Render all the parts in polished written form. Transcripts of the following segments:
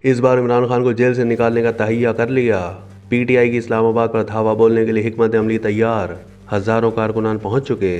इस बार इमरान खान को जेल से निकालने का तहैया कर लिया। पीटीआई की इस्लामाबाद पर धावा बोलने के लिए हिकमत अमली तैयार, हजारों कारकुनान पहुंच चुके।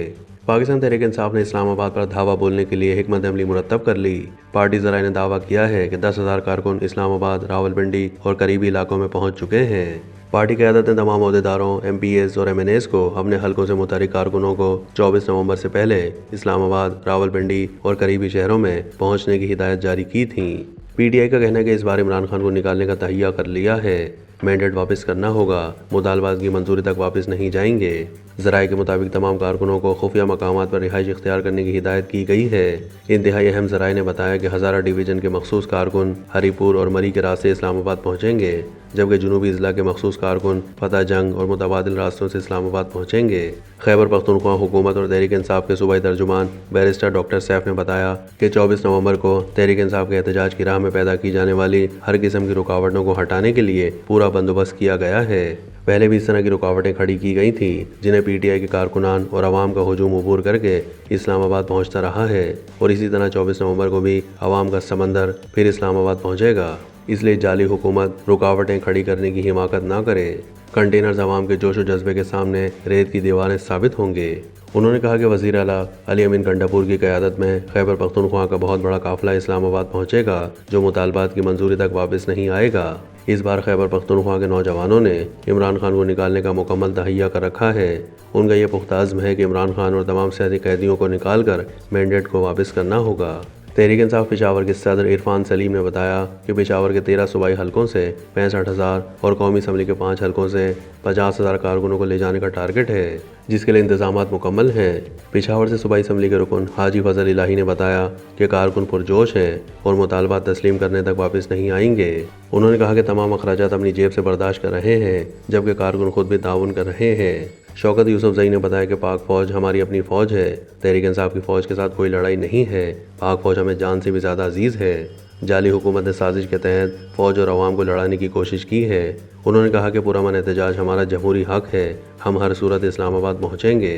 पाकिस्तान तहरीक इंसाफ ने इस्लामाबाद पर धावा बोलने के लिए हिकमत अमली मुरतब कर ली। पार्टी ज़राए ने दावा किया है कि 10,000 कारकुन इस्लामाबाद, रावलपिंडी और करीबी इलाकों में पहुंच चुके हैं। पार्टी क़यादत ने तमाम अहदेदारों, MPs और MNAs को अपने हलकों से मुतहर्रिक कारकुनों को 24 नवंबर से पहले इस्लामाबाद, रावलपिंडी और करीबी शहरों में पहुंचने की हिदायत जारी की थी। PTI का कहना है कि इस बार इमरान खान को निकालने का तहैया कर लिया है। मैंडेट वापस करना होगा, मुतालबात की मंजूरी तक वापस नहीं जाएंगे। ज़राए के मुताबिक तमाम कारकुनों को खुफिया मकामात पर रिहाइश इख्तियार करने की हिदायत की गई है। इंतहाई अहम ज़राए ने बताया कि हज़ारा डिवीज़न के मखसूस कारकुन हरीपुर और मरी के रास्ते इस्लामाबाद पहुँचेंगे, जबकि जनूबी अजला के मखसूस कारकुन फतह जंग और मुतबादिल रास्तों से इस्लामाबाद पहुँचेंगे। खैबर पख्तूनख्वा हुकूमत और तहरीक इंसाफ के सूबाई तर्जुमान बैरिस्टर डॉक्टर सैफ ने बताया कि 24 नवंबर को तहरीक इंसाफ के एहतजाज की राह में पैदा की जाने वाली हर किस्म की रुकावटों को हटाने के लिए पूरा बंदोबस्त किया गया है। पहले भी इस तरह की रुकावटें खड़ी की गई थी, जिन्हें PTI के कारकुनान और अवाम का हजूम अबूर करके इस्लामाबाद पहुंचता रहा है, और इसी तरह 24 नवंबर को भी अवाम का समंदर फिर इस्लामाबाद पहुंचेगा। इसलिए जाली हुकूमत रुकावटें खड़ी करने की हिमाकत ना करे। कंटेनर्स अवाम के जोश व जज्बे के सामने रेत की दीवारें साबित होंगे। उन्होंने कहा कि वज़ीर आला अली अमीन गंडापुर की क़यादत में खैबर पख्तूनख्वा का बहुत बड़ा काफ़िला इस्लामाबाद पहुंचेगा, जो मुतालबात की मंजूरी तक वापस नहीं आएगा। इस बार खैबर पख्तूनख्वा के नौजवानों ने इमरान खान को निकालने का मुकम्मल तहैया कर रखा है। उनका यह पुख्ता अज़्म है कि इमरान खान और तमाम सियासी कैदियों को निकाल कर मैंडेट को वापस करना होगा। तहरीक इंसाफ पेशावर के सदर इरफान सलीम ने बताया कि पेशावर के 13 सूबाई हलकों से 65,000 और कौमी असम्बली के 5 हलकों से 50,000 कारकुनों को ले जाने का टारगेट है, जिसके लिए इंतजामात मुकम्मल हैं। पेशावर से सूबाई असम्बली के रुकन हाजी फजल इलाही ने बताया कि कारकुन पुरजोश हैं और मुतालबात तस्लीम करने तक वापस नहीं आएंगे। उन्होंने कहा कि तमाम अखराजात अपनी जेब से बर्दाश्त कर रहे हैं, जबकि कारकुन खुद भी ताउन कर रहे हैं। शौकत यूसुफजई ने बताया कि पाक फ़ौज हमारी अपनी फ़ौज है, तहरीक इंसाफ की फ़ौज के साथ कोई लड़ाई नहीं है। पाक फ़ौज हमें जान से भी ज़्यादा अजीज़ है। जाली हुकूमत ने साजिश के तहत फ़ौज और अवाम को लड़ाने की कोशिश की है। उन्होंने कहा कि पुरअमन एहतजाज हमारा जमहूरी हक है, हम हर सूरत इस्लामाबाद पहुँचेंगे।